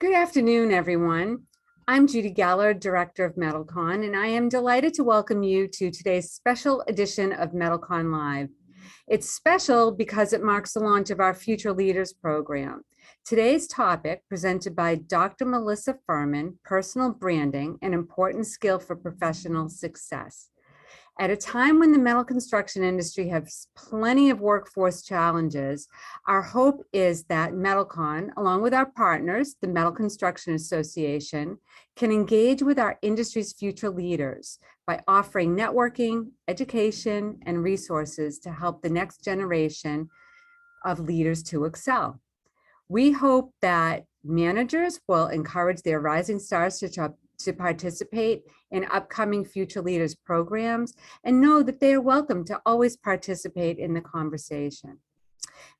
Good afternoon, everyone. I'm Judy Geller, Director of METALCON, and I am delighted to welcome you to today's special edition of METALCONLive. It's special because it marks the launch of our Future Leaders program. Today's topic, presented by Dr. Melissa Furman, Personal Branding, an Important Skill for Professional Success. At a time when the metal construction industry has plenty of workforce challenges, our hope is that METALCON, along with our partners, the Metal Construction Association, can engage with our industry's future leaders by offering networking, education, and resources to help the next generation of leaders to excel. We hope that managers will encourage their rising stars to participate in upcoming Future Leaders programs and know that they are welcome to always participate in the conversation.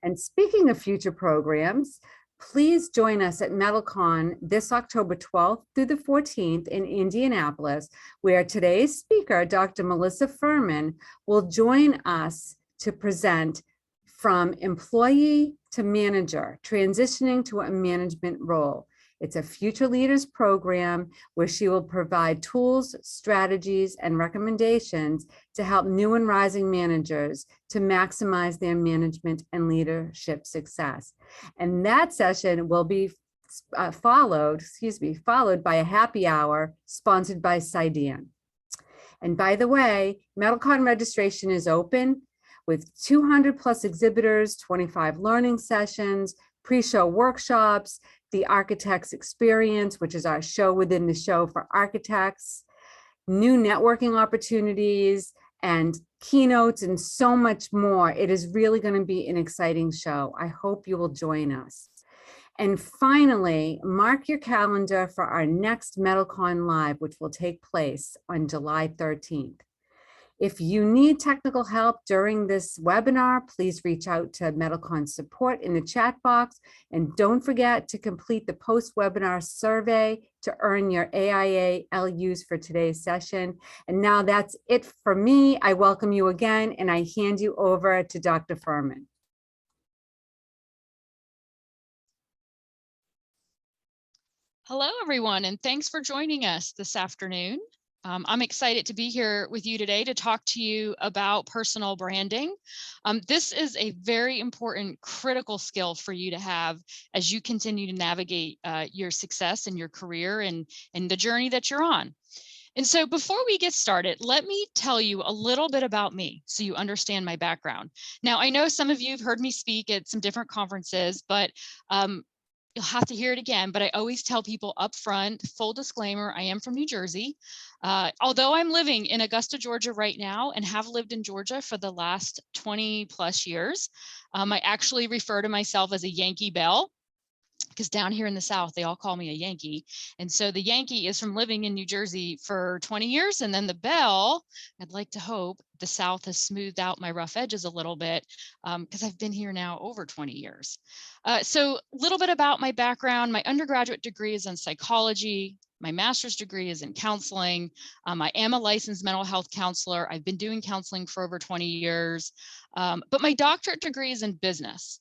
And speaking of future programs, please join us at METALCON this October 12th through the 14th in Indianapolis, where today's speaker, Dr. Melissa Furman, will join us to present From Employee to Manager, Transitioning to a Management Role. It's a Future Leaders program where she will provide tools, strategies, and recommendations to help new and rising managers to maximize their management and leadership success. And that session will be followed by a happy hour sponsored by Sidan. And by the way, METALCON registration is open with 200 plus exhibitors, 25 learning sessions, pre-show workshops, the Architects Experience, which is our show within the show for architects, new networking opportunities, and keynotes, and so much more. It is really going to be an exciting show. I hope you will join us. And finally, mark your calendar for our next METALCONLive, which will take place on July 13th. If you need technical help during this webinar, please reach out to METALCON support in the chat box. And don't forget to complete the post-webinar survey to earn your AIA LUs for today's session. And now that's it for me. I welcome you again, and I hand you over to Dr. Furman. Hello, everyone, and thanks for joining us this afternoon. I'm excited to be here with you today to talk to you about personal branding. This is a very important, critical skill for you to have as you continue to navigate your success in your career and the journey that you're on. And so before we get started, let me tell you a little bit about me so you understand my background. Now, I know some of you have heard me speak at some different conferences, but you'll have to hear it again, but I always tell people up front, full disclaimer, I am from New Jersey. Although I'm living in Augusta, Georgia right now and have lived in Georgia for the last 20 plus years, I actually refer to myself as a Yankee Belle, because down here in the South, they all call me a Yankee. And so the Yankee is from living in New Jersey for 20 years. And then the Belle, I'd like to hope the South has smoothed out my rough edges a little bit because I've been here now over 20 years. So a little bit about my background. My undergraduate degree is in psychology. My master's degree is in counseling. I am a licensed mental health counselor. I've been doing counseling for over 20 years. But my doctorate degree is in business.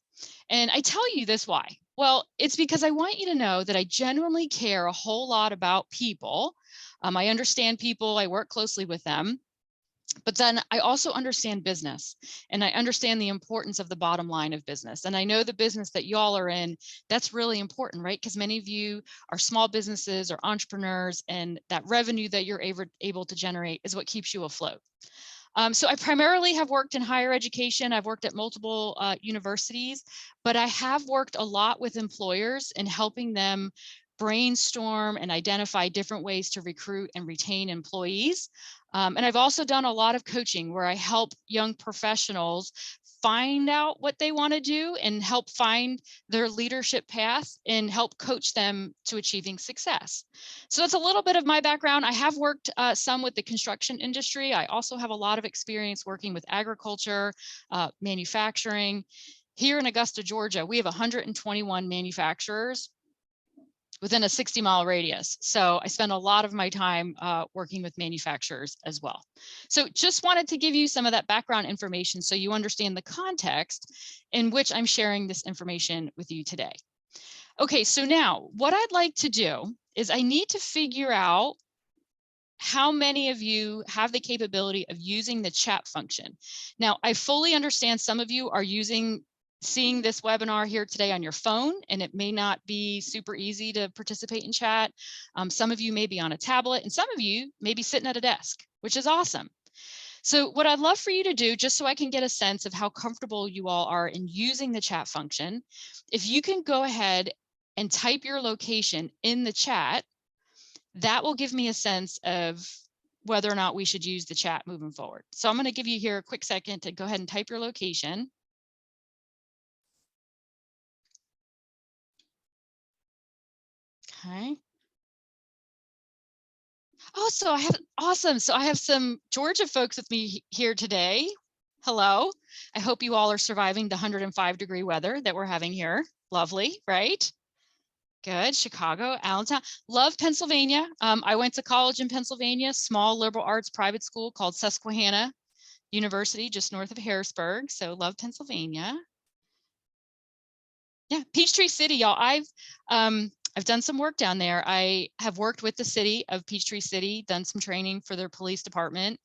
And I tell you this why. Well, it's because I want you to know that I genuinely care a whole lot about people. I understand people, I work closely with them, but then I also understand business and I understand the importance of the bottom line of business. And I know the business that y'all are in, that's really important, right? Because many of you are small businesses or entrepreneurs, and that revenue that you're able to generate is what keeps you afloat. So I primarily have worked in higher education. I've worked at multiple universities, but I have worked a lot with employers in helping them brainstorm and identify different ways to recruit and retain employees. And I've also done a lot of coaching where I help young professionals find out what they want to do and help find their leadership path and help coach them to achieving success. So that's a little bit of my background. I have worked some with the construction industry. I also have a lot of experience working with agriculture, manufacturing. Here in Augusta, Georgia, we have 121 manufacturers within a 60-mile radius. So I spend a lot of my time working with manufacturers as well. So just wanted to give you some of that background information so you understand the context in which I'm sharing this information with you today. Okay, so now what I'd like to do is I need to figure out how many of you have the capability of using the chat function. Now, I fully understand some of you are seeing this webinar here today on your phone, and it may not be super easy to participate in chat. Some of you may be on a tablet, and some of you may be sitting at a desk, which is awesome. So what I'd love for you to do, just so I can get a sense of how comfortable you all are in using the chat function, if you can go ahead and type your location in the chat, that will give me a sense of whether or not we should use the chat moving forward. So I'm going to give you here a quick second to go ahead and type your location. Okay. Oh, awesome. So I have some Georgia folks with me here today. Hello. I hope you all are surviving the 105-degree weather that we're having here. Lovely, right? Good. Chicago, Allentown. Love Pennsylvania. I went to college in Pennsylvania, small liberal arts private school called Susquehanna University, just north of Harrisburg. So love Pennsylvania. Yeah, Peachtree City, y'all. I've done some work down there. I have worked with the city of Peachtree City, done some training for their police department.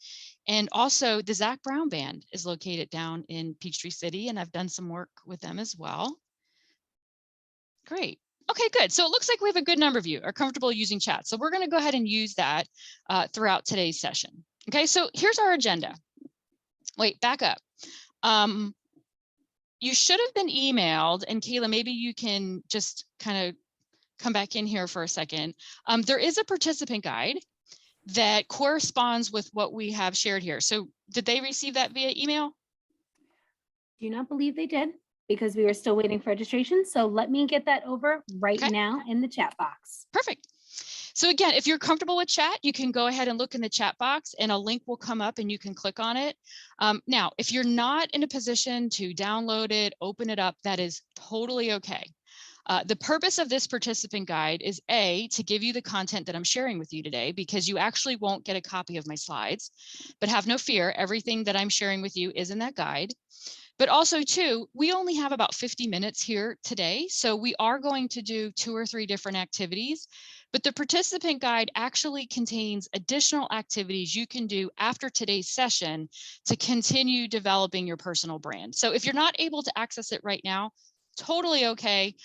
And also the Zach Brown Band is located down in Peachtree City, and I've done some work with them as well. Great. Okay, good. So it looks like we have a good number of you are comfortable using chat. So we're going to go ahead and use that throughout today's session. Okay, so here's our agenda. Wait, back up. You should have been emailed, and Kayla, maybe you can just kind of come back in here for a second. There is a participant guide that corresponds with what we have shared here. So did they receive that via email? Do not believe they did, because we were still waiting for registration. So let me get that over right now in the chat box. Perfect. So again, if you're comfortable with chat, you can go ahead and look in the chat box and a link will come up and you can click on it. Now, if you're not in a position to download it, open it up, that is totally okay. The purpose of this participant guide is to give you the content that I'm sharing with you today, because you actually won't get a copy of my slides, but have no fear, everything that I'm sharing with you is in that guide. But also too, we only have about 50 minutes here today. So we are going to do 2 or 3 different activities, but the participant guide actually contains additional activities you can do after today's session to continue developing your personal brand. So if you're not able to access it right now, totally okay.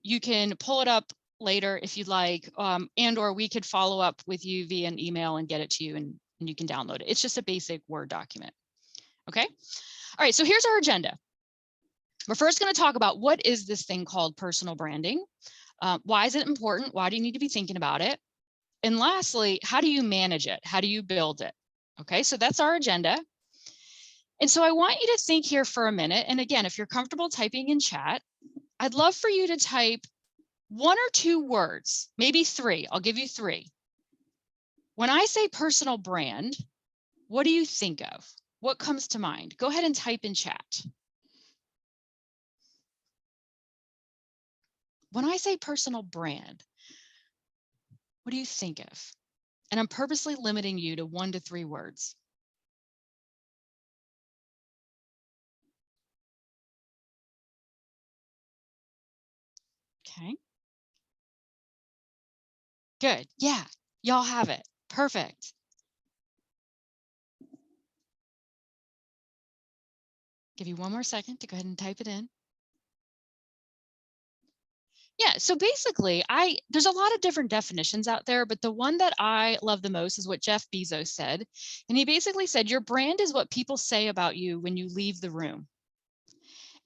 You can pull it up later if you'd like, and or we could follow up with you via an email and get it to you, and you can download it. It's just a basic Word document. Okay. All right, so here's our agenda. We're first going to talk about what is this thing called personal branding? Why is it important? Why do you need to be thinking about it? And lastly, how do you manage it? How do you build it? Okay, so that's our agenda. And so I want you to think here for a minute. And again, if you're comfortable typing in chat, I'd love for you to type 1 or 2 words, maybe 3. I'll give you 3. When I say personal brand, what do you think of? What comes to mind? Go ahead and type in chat. When I say personal brand, what do you think of? And I'm purposely limiting you to 1 to 3 words. Okay. Good. Yeah, y'all have it. Perfect. Give you 1 more second to go ahead and type it in. Yeah, so basically, there's a lot of different definitions out there, but the one that I love the most is what Jeff Bezos said. And he basically said, your brand is what people say about you when you leave the room.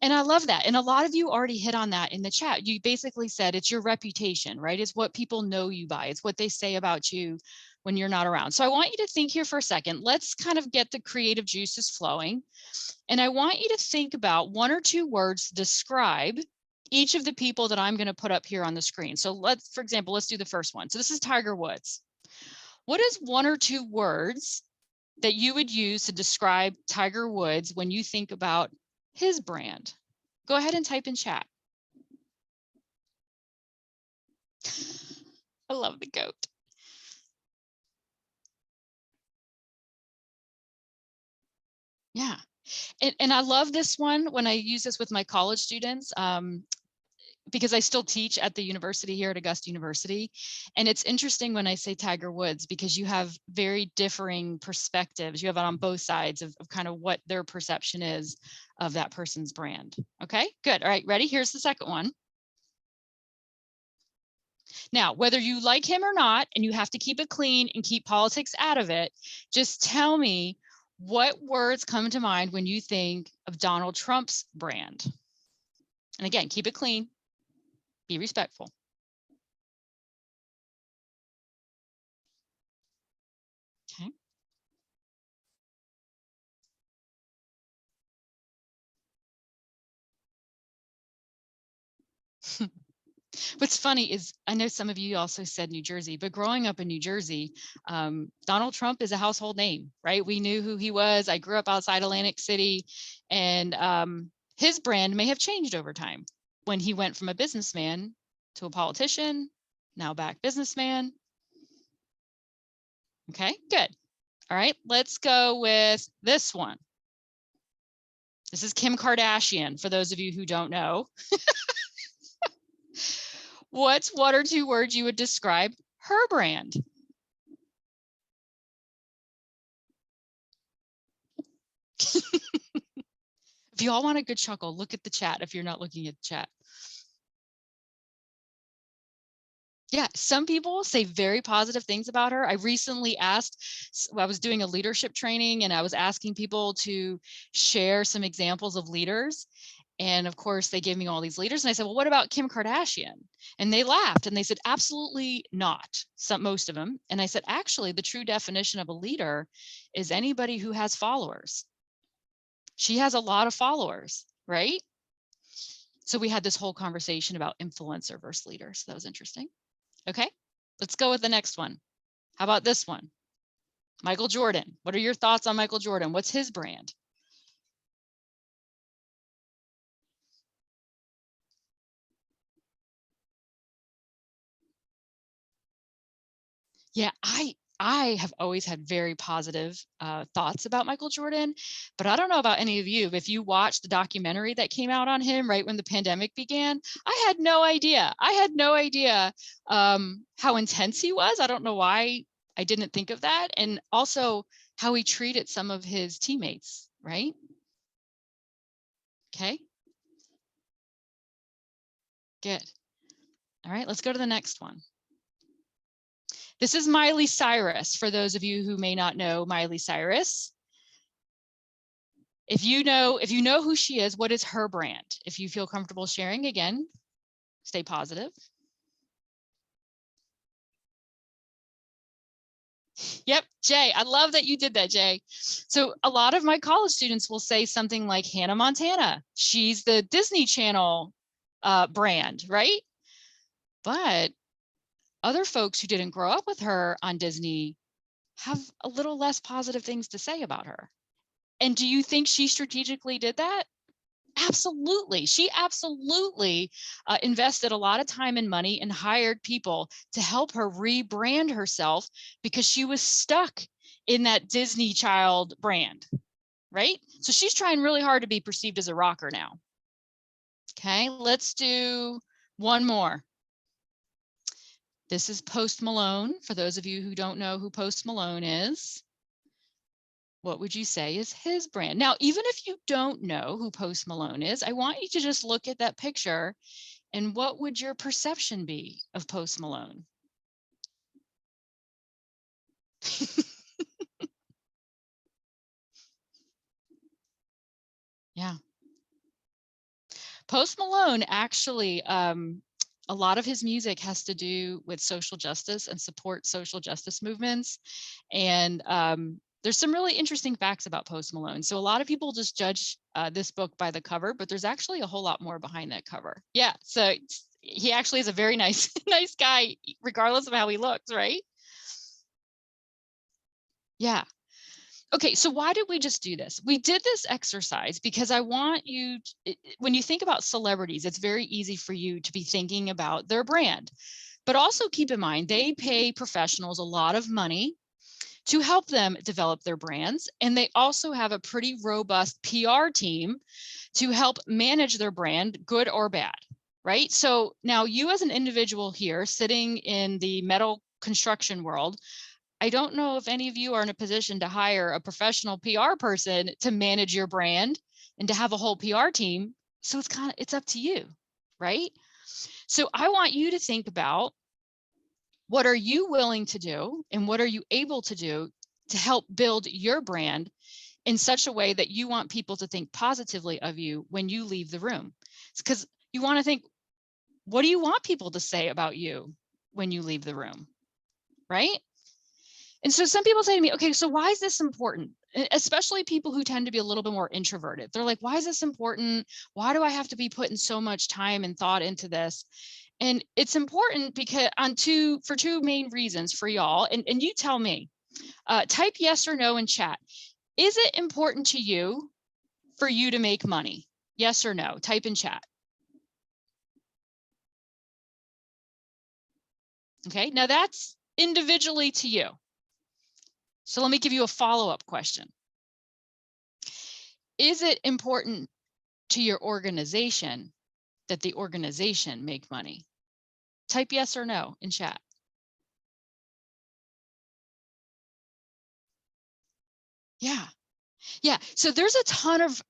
And I love that. And a lot of you already hit on that in the chat. You basically said it's your reputation, right? It's what people know you by. It's what they say about you when you're not around. So I want you to think here for a second. Let's kind of get the creative juices flowing. And I want you to think about 1 or 2 words to describe each of the people that I'm going to put up here on the screen. So for example, let's do the first one. So this is Tiger Woods. What is 1 or 2 words that you would use to describe Tiger Woods when you think about his brand? Go ahead and type in chat. I love the goat. Yeah. And I love this one when I use this with my college students. because I still teach at the university here at Augusta University. And it's interesting when I say Tiger Woods, because you have very differing perspectives. You have it on both sides of kind of what their perception is of that person's brand. Okay, good. All right, ready? Here's the second one. Now, whether you like him or not, and you have to keep it clean and keep politics out of it, just tell me what words come to mind when you think of Donald Trump's brand. And again, keep it clean, be respectful. Okay. What's funny is I know some of you also said New Jersey, but growing up in New Jersey, Donald Trump is a household name, right? We knew who he was. I grew up outside Atlantic City, and his brand may have changed over time when he went from a businessman to a politician, now back businessman. Okay, good. All right, let's go with this one. This is Kim Kardashian, for those of you who don't know. What's one or two words you would describe her brand? If you all want a good chuckle, look at the chat if you're not looking at the chat. Yeah, some people say very positive things about her. I recently asked, I was doing a leadership training and I was asking people to share some examples of leaders. And of course, they gave me all these leaders. And I said, well, what about Kim Kardashian? And they laughed and they said, absolutely not, most of them. And I said, actually, the true definition of a leader is anybody who has followers. She has a lot of followers, right? So we had this whole conversation about influencer versus leader. So that was interesting. Okay, let's go with the next one. How about this one? Michael Jordan. What are your thoughts on Michael Jordan? What's his brand? Yeah, I have always had very positive thoughts about Michael Jordan, but I don't know about any of you. If you watched the documentary that came out on him right when the pandemic began, I had no idea. I had no idea how intense he was. I don't know why I didn't think of that. And also how he treated some of his teammates, right? Okay. Good. All right, let's go to the next one. This is Miley Cyrus, for those of you who may not know Miley Cyrus. If you know who she is, what is her brand? If you feel comfortable sharing, again, stay positive. Yep, Jay, I love that you did that, Jay. So a lot of my college students will say something like Hannah Montana. She's the Disney Channel brand, right? But other folks who didn't grow up with her on Disney have a little less positive things to say about her. And do you think she strategically did that? Absolutely. She absolutely invested a lot of time and money and hired people to help her rebrand herself because she was stuck in that Disney child brand, right? So she's trying really hard to be perceived as a rocker now. Okay, let's do one more. This is Post Malone. For those of you who don't know who Post Malone is, what would you say is his brand? Now, even if you don't know who Post Malone is, I want you to just look at that picture and what would your perception be of Post Malone? Yeah. Post Malone actually, a lot of his music has to do with social justice and support social justice movements. And there's some really interesting facts about Post Malone. So a lot of people just judge this book by the cover, but there's actually a whole lot more behind that cover. Yeah, so he actually is a very nice, nice guy, regardless of how he looks, right? Yeah. Okay, so why did we just do this? We did this exercise because I want you, when you think about celebrities, it's very easy for you to be thinking about their brand. But also keep in mind, they pay professionals a lot of money to help them develop their brands. And they also have a pretty robust PR team to help manage their brand, good or bad. right? So now you as an individual here sitting in the metal construction world, I don't know if any of you are in a position to hire a professional PR person to manage your brand and to have a whole PR team. So it's up to you, right? So I want you to think about, what are you willing to do and what are you able to do to help build your brand in such a way that you want people to think positively of you when you leave the room? It's because you want to think, what do you want people to say about you when you leave the room, right? And so some people say to me, okay, so why is this important? Especially people who tend to be a little bit more introverted. They're like, why is this important? Why do I have to be putting so much time and thought into this? And it's important because for two main reasons for y'all. And you tell me, type yes or no in chat. Is it important to you for you to make money? Yes or no, type in chat. Okay, now that's individually to you. So let me give you a follow-up question. Is it important to your organization that the organization make money? Type yes or no in chat. Yeah. So there's a ton of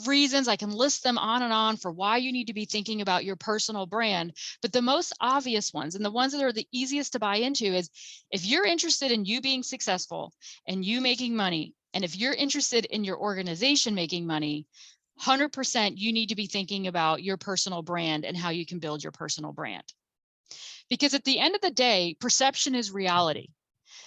reasons, I can list them on and on, for why you need to be thinking about your personal brand. But the most obvious ones, and the ones that are the easiest to buy into, is if you're interested in you being successful and you making money, and if you're interested in your organization making money, 100% you need to be thinking about your personal brand and how you can build your personal brand. Because at the end of the day, perception is reality.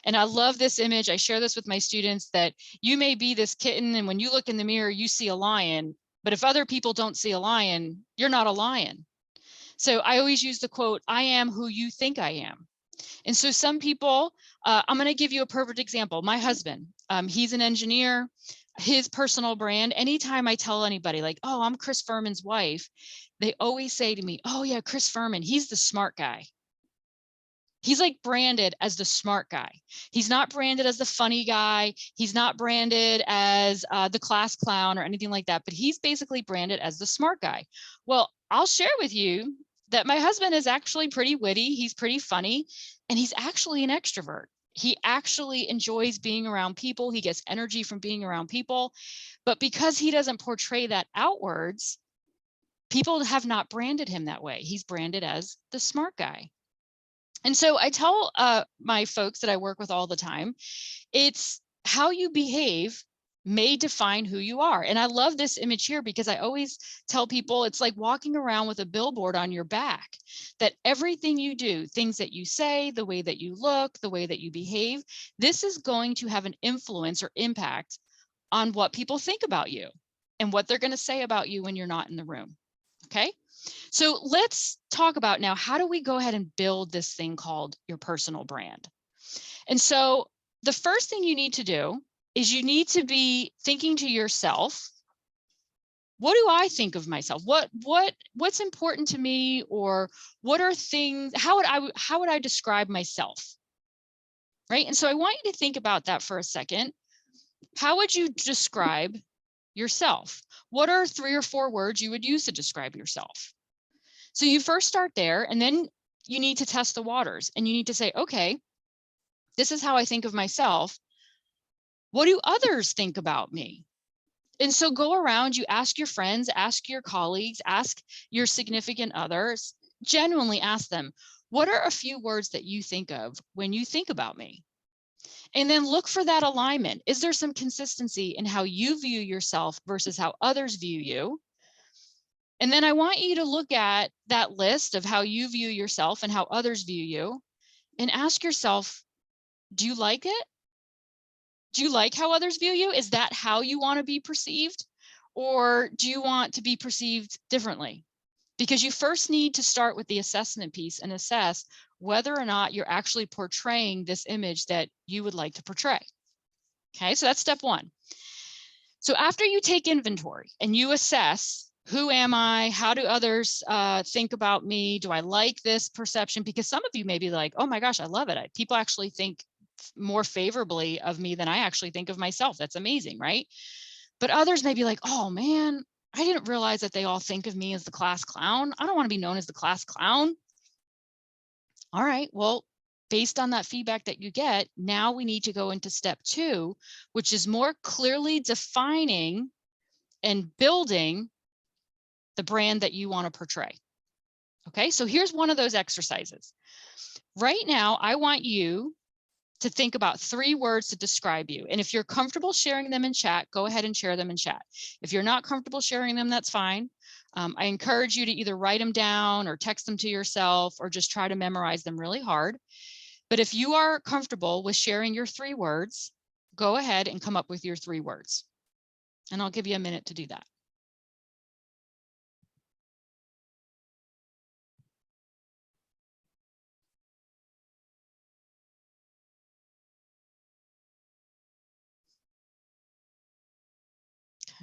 And I love this image. I share this with my students, that you may be this kitten, and when you look in the mirror, you see a lion. But if other people don't see a lion, you're not a lion. So I always use the quote, I am who you think I am. And so some people, I'm going to give you a perfect example. My husband, he's an engineer. His personal brand, anytime I tell anybody like, oh, I'm Chris Furman's wife, they always say to me, oh yeah, Chris Furman, he's the smart guy. He's like branded as the smart guy. He's not branded as the funny guy. He's not branded as the class clown or anything like that, but he's basically branded as the smart guy. Well, I'll share with you that my husband is actually pretty witty. He's pretty funny, and he's actually an extrovert. He actually enjoys being around people. He gets energy from being around people. But because he doesn't portray that outwards, people have not branded him that way. He's branded as the smart guy. And so I tell my folks that I work with all the time, it's how you behave may define who you are. And I love this image here because I always tell people it's like walking around with a billboard on your back, that everything you do, things that you say, the way that you look, the way that you behave, this is going to have an influence or impact on what people think about you and what they're going to say about you when you're not in the room. Okay. So let's talk about now, how do we go ahead and build this thing called your personal brand? And so the first thing you need to do is you need to be thinking to yourself, what do I think of myself? What's important to me? Or what are things, how would I describe myself? Right. And so I want you to think about that for a second. How would you describe yourself? What are 3 or 4 words you would use to describe yourself? So you first start there, and then you need to test the waters, and you need to say, okay, this is how I think of myself. What do others think about me? And so go around, you ask your friends, ask your colleagues, ask your significant others, genuinely ask them, what are a few words that you think of when you think about me? And then look for that alignment. Is there some consistency in how you view yourself versus how others view you? And then I want you to look at that list of how you view yourself and how others view you, and ask yourself, do you like it? Do you like how others view you? Is that how you want to be perceived? Or do you want to be perceived differently? Because you first need to start with the assessment piece and assess whether or not you're actually portraying this image that you would like to portray. Okay, so that's step 1. So after you take inventory and you assess, who am I? How do others think about me? Do I like this perception? Because some of you may be like, oh my gosh, I love it. People actually think more favorably of me than I actually think of myself. That's amazing, right? But others may be like, oh man, I didn't realize that they all think of me as the class clown. I don't want to be known as the class clown. All right, well, based on that feedback that you get, now we need to go into step 2, which is more clearly defining and building the brand that you want to portray. Okay, so here's one of those exercises. Right now, I want you to think about 3 words to describe you. And if you're comfortable sharing them in chat, go ahead and share them in chat. If you're not comfortable sharing them, that's fine. I encourage you to either write them down or text them to yourself or just try to memorize them really hard. But if you are comfortable with sharing your 3 words, go ahead and come up with your 3 words. And I'll give you a minute to do that.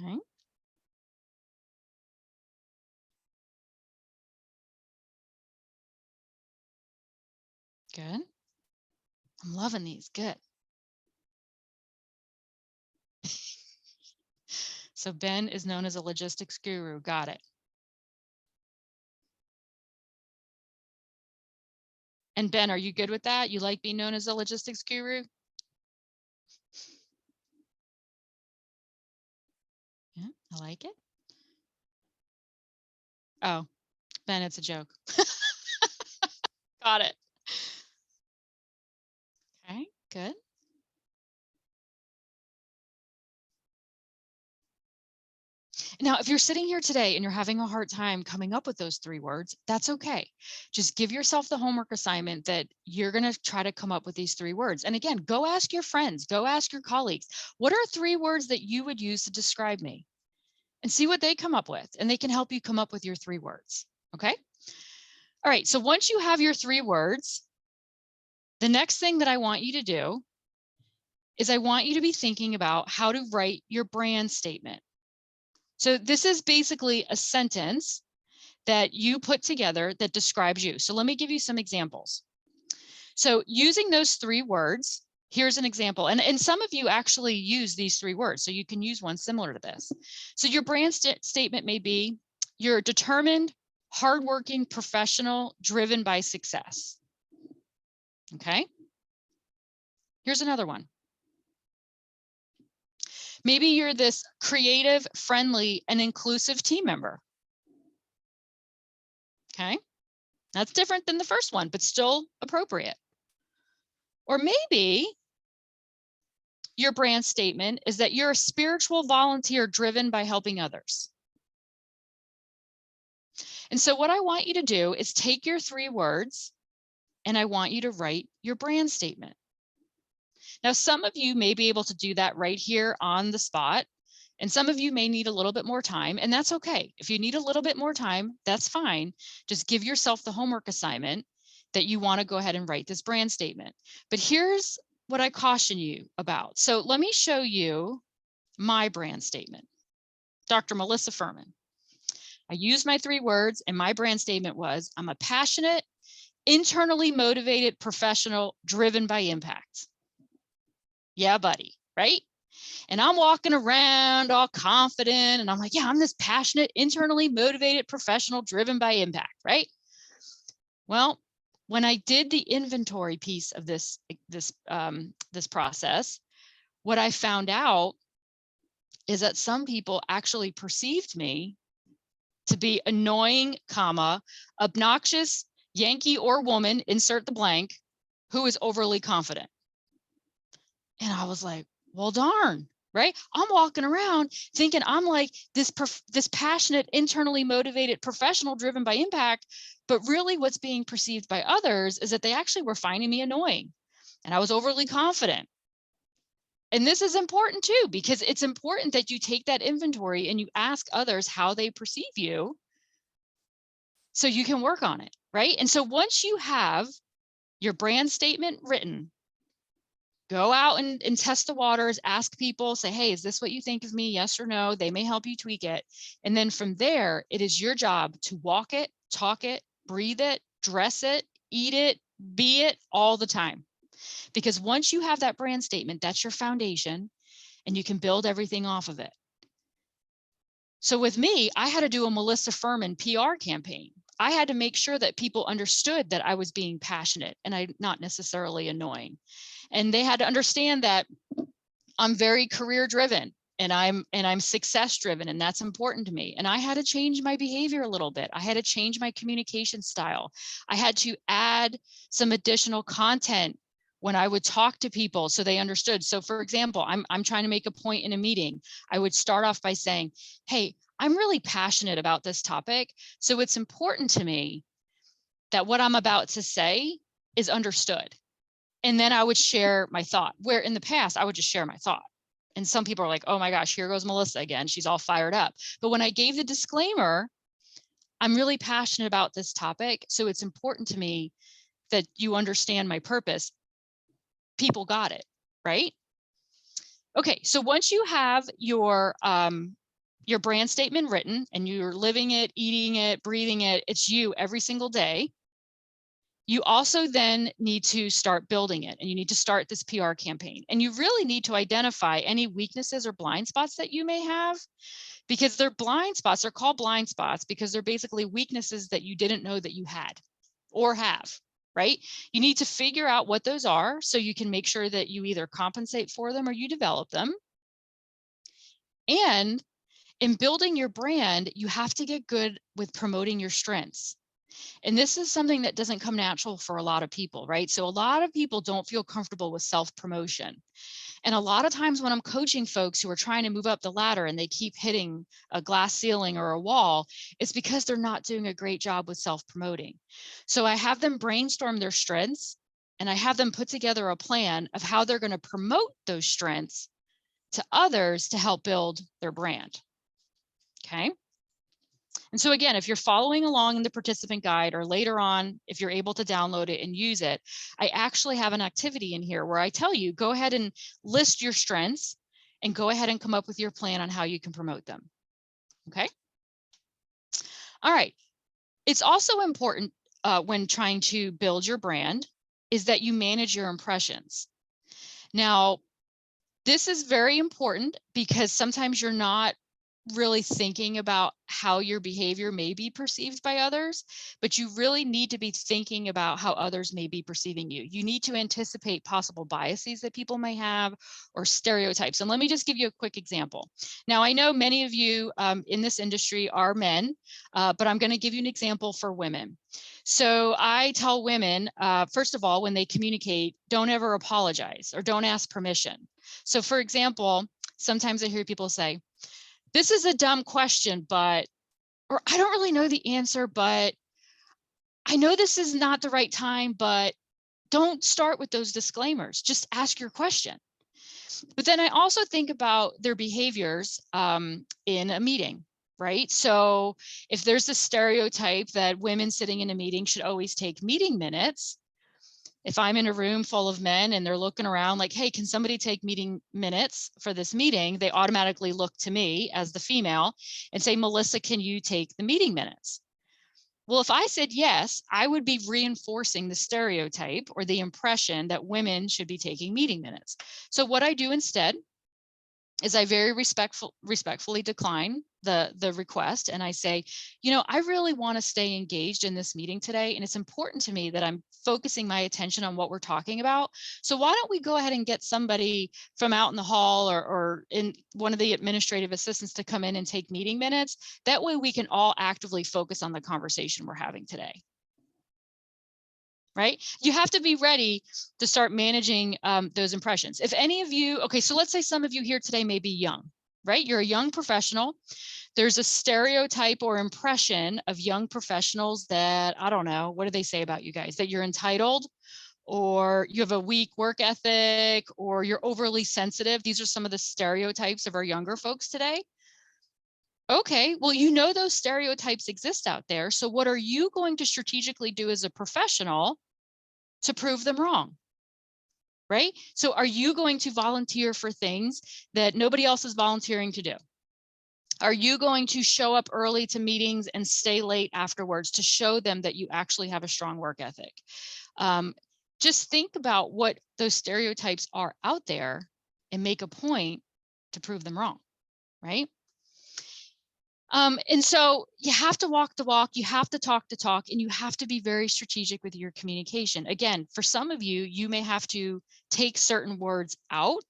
Okay. Good. I'm loving these. Good. So Ben is known as a logistics guru. Got it. And Ben, are you good with that? You like being known as a logistics guru? Yeah, I like it. Oh, Ben, it's a joke. Got it. Okay, good. Now, if you're sitting here today and you're having a hard time coming up with those 3 words, that's okay. Just give yourself the homework assignment that you're going to try to come up with these 3 words. And again, go ask your friends, go ask your colleagues, what are 3 words that you would use to describe me? And see what they come up with, and they can help you come up with your 3 words. Okay. All right. So once you have your 3 words, the next thing that I want you to do is I want you to be thinking about how to write your brand statement. So this is basically a sentence that you put together that describes you. So let me give you some examples. So using those 3 words, here's an example. And some of you actually use these 3 words, so you can use one similar to this. So your brand statement may be, you're determined, hardworking, professional, driven by success. Okay. Here's another one. Maybe you're this creative, friendly, and inclusive team member. Okay. That's different than the first one, but still appropriate. Or maybe your brand statement is that you're a spiritual volunteer driven by helping others. And so what I want you to do is take your 3 words and I want you to write your brand statement. Now, some of you may be able to do that right here on the spot, and some of you may need a little bit more time, and that's okay. If you need a little bit more time, that's fine. Just give yourself the homework assignment that you want to go ahead and write this brand statement. But here's what I caution you about. So let me show you my brand statement. Dr. Melissa Furman. I used my 3 words, and my brand statement was, I'm a passionate, internally motivated professional driven by impact. Yeah, buddy, right? And I'm walking around all confident and I'm like, yeah, I'm this passionate, internally motivated professional driven by impact, right? Well, when I did the inventory piece of this process, what I found out is that some people actually perceived me to be annoying, obnoxious, Yankee or woman, insert the blank, who is overly confident. And I was like, well, darn, right? I'm walking around thinking I'm like this passionate, internally motivated professional driven by impact. But really what's being perceived by others is that they actually were finding me annoying and I was overly confident. And this is important too, because it's important that you take that inventory and you ask others how they perceive you so you can work on it, right? And so once you have your brand statement written, go out and test the waters, ask people, say, hey, is this what you think of me? Yes or no? They may help you tweak it. And then from there, it is your job to walk it, talk it, breathe it, dress it, eat it, be it all the time. Because once you have that brand statement, that's your foundation and you can build everything off of it. So with me, I had to do a Melissa Furman PR campaign. I had to make sure that people understood that I was being passionate and I not necessarily annoying. And they had to understand that I'm very career driven and I'm success driven, and that's important to me. And I had to change my behavior a little bit. I had to change my communication style. I had to add some additional content when I would talk to people so they understood. So for example, I'm trying to make a point in a meeting. I would start off by saying, hey, I'm really passionate about this topic. So it's important to me that what I'm about to say is understood. And then I would share my thought, where in the past I would just share my thought. And some people are like, oh my gosh, here goes Melissa again. She's all fired up. But when I gave the disclaimer, I'm really passionate about this topic. So it's important to me that you understand my purpose. People got it, right? Okay, so once you have your brand statement written and you're living it, eating it, breathing it, it's you every single day. You also then need to start building it, and you need to start this PR campaign. And you really need to identify any weaknesses or blind spots that you may have, because they're blind spots. They're called blind spots because they're basically weaknesses that you didn't know that you had or have, right? You need to figure out what those are so you can make sure that you either compensate for them or you develop them. And in building your brand, you have to get good with promoting your strengths. And this is something that doesn't come natural for a lot of people, right? So a lot of people don't feel comfortable with self-promotion. And a lot of times when I'm coaching folks who are trying to move up the ladder and they keep hitting a glass ceiling or a wall, it's because they're not doing a great job with self-promoting. So I have them brainstorm their strengths, and I have them put together a plan of how they're going to promote those strengths to others to help build their brand. Okay. And so again, if you're following along in the participant guide, or later on, if you're able to download it and use it, I actually have an activity in here where I tell you, go ahead and list your strengths and go ahead and come up with your plan on how you can promote them. Okay. All right. It's also important when trying to build your brand is that you manage your impressions. Now, this is very important because sometimes you're not really thinking about how your behavior may be perceived by others, but you really need to be thinking about how others may be perceiving you. You need to anticipate possible biases that people may have or stereotypes. And let me just give you a quick example. Now, I know many of you in this industry are men, but I'm going to give you an example for women. So I tell women, first of all, when they communicate, don't ever apologize or don't ask permission. So for example, sometimes I hear people say, this is a dumb question, but, or I don't really know the answer, but I know this is not the right time, but don't start with those disclaimers. Just ask your question. But then I also think about their behaviors in a meeting, right? So if there's a stereotype that women sitting in a meeting should always take meeting minutes, if I'm in a room full of men and they're looking around like, hey, can somebody take meeting minutes for this meeting? They automatically look to me as the female and say, Melissa, can you take the meeting minutes? Well, if I said yes, I would be reinforcing the stereotype or the impression that women should be taking meeting minutes. So what I do instead is I very respectfully decline the request. And I say, you know, I really want to stay engaged in this meeting today. And it's important to me that I'm focusing my attention on what we're talking about. So why don't we go ahead and get somebody from out in the hall or in one of the administrative assistants to come in and take meeting minutes. That way we can all actively focus on the conversation we're having today. Right? You have to be ready to start managing those impressions. If any of you, okay, so let's say some of you here today may be young, right? You're a young professional. There's a stereotype or impression of young professionals that, I don't know, what do they say about you guys? That you're entitled, or you have a weak work ethic, or you're overly sensitive. These are some of the stereotypes of our younger folks today. Okay, well, you know those stereotypes exist out there. So what are you going to strategically do as a professional to prove them wrong? Right? So are you going to volunteer for things that nobody else is volunteering to do? Are you going to show up early to meetings and stay late afterwards to show them that you actually have a strong work ethic? Just think about what those stereotypes are out there and make a point to prove them wrong, right? And so you have to walk the walk, you have to talk the talk, and you have to be very strategic with your communication. Again, for some of you, you may have to take certain words out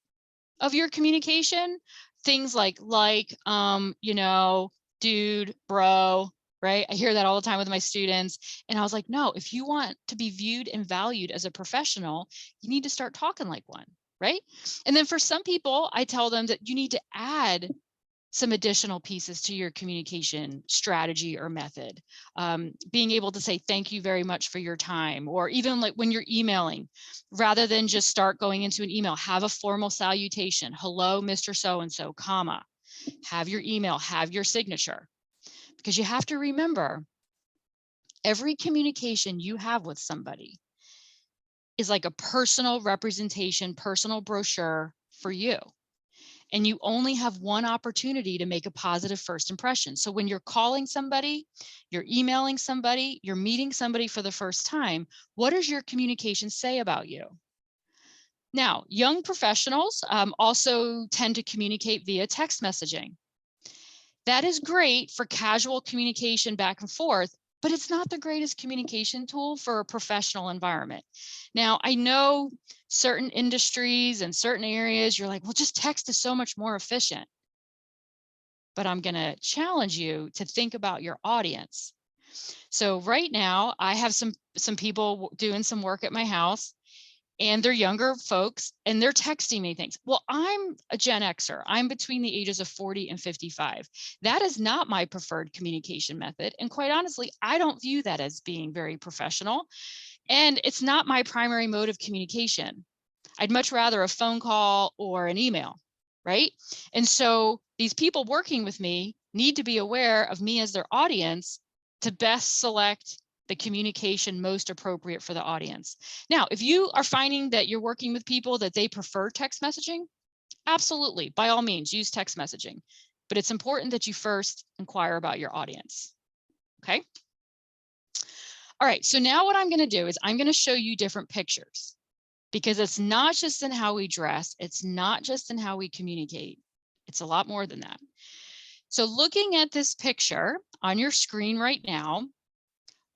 of your communication. Things like, you know, dude, bro, right? I hear that all the time with my students. And I was like, no, if you want to be viewed and valued as a professional, you need to start talking like one, right? And then for some people, I tell them that you need to add some additional pieces to your communication strategy or method. Being able to say, thank you very much for your time, or even like when you're emailing, rather than just start going into an email, have a formal salutation. Hello, Mr. So-and-so, comma, have your email, have your signature, because you have to remember every communication you have with somebody is like a personal representation, personal brochure for you. And you only have one opportunity to make a positive first impression. So when you're calling somebody, you're emailing somebody, you're meeting somebody for the first time, what does your communication say about you? Now, young professionals also tend to communicate via text messaging. That is great for casual communication back and forth, but it's not the greatest communication tool for a professional environment. Now, I know certain industries and certain areas, you're like, well, just text is so much more efficient. But I'm going to challenge you to think about your audience. So right now, I have some people doing some work at my house, and they're younger folks, and they're texting me things. Well, I'm a Gen Xer. I'm between the ages of 40 and 55. That is not my preferred communication method. And quite honestly, I don't view that as being very professional. And it's not my primary mode of communication. I'd much rather a phone call or an email, right? And so these people working with me need to be aware of me as their audience to best select the communication most appropriate for the audience. Now, if you are finding that you're working with people that they prefer text messaging, absolutely, by all means, use text messaging. But it's important that you first inquire about your audience, okay? All right, so now what I'm gonna do is I'm gonna show you different pictures, because it's not just in how we dress, it's not just in how we communicate, it's a lot more than that. So looking at this picture on your screen right now,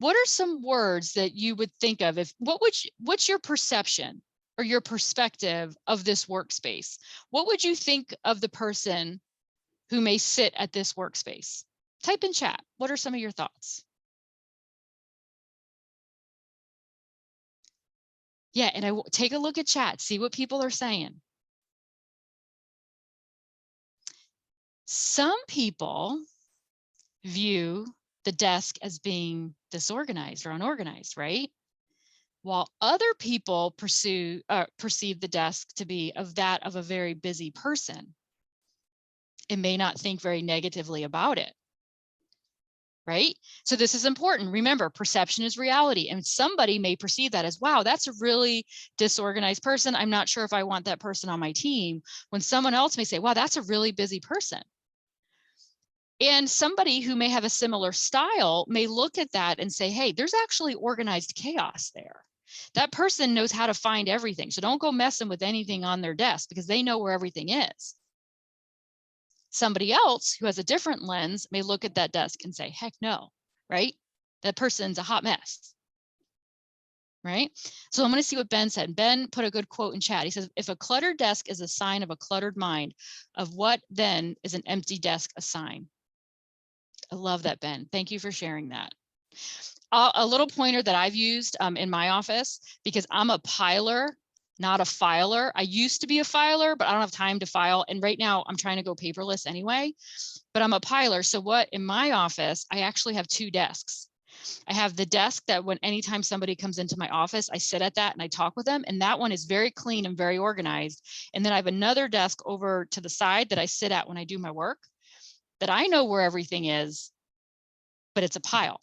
what are some words that you would think of? What's your perception or your perspective of this workspace? What would you think of the person who may sit at this workspace? Type in chat. What are some of your thoughts? Yeah, and take a look at chat, see what people are saying. Some people view the desk as being disorganized or unorganized, right? While other people perceive the desk to be of a very busy person. It may not think very negatively about it, right? So this is important. Remember, perception is reality, and somebody may perceive that as, wow, that's a really disorganized person. I'm not sure if I want that person on my team, when someone else may say, wow, that's a really busy person. And somebody who may have a similar style may look at that and say, hey, there's actually organized chaos there. That person knows how to find everything. So don't go messing with anything on their desk, because they know where everything is. Somebody else who has a different lens may look at that desk and say, heck no, right? That person's a hot mess, right? So I'm going to see what Ben said. Ben put a good quote in chat. He says, if a cluttered desk is a sign of a cluttered mind, of what then is an empty desk a sign? I love that, Ben. Thank you for sharing that. A little pointer that I've used in my office, because I'm a piler, not a filer. I used to be a filer, but I don't have time to file. And right now I'm trying to go paperless anyway, but I'm a piler. So what, in my office, I actually have two desks. I have the desk that anytime somebody comes into my office, I sit at that and I talk with them. And that one is very clean and very organized. And then I have another desk over to the side that I sit at when I do my work, that I know where everything is, but it's a pile,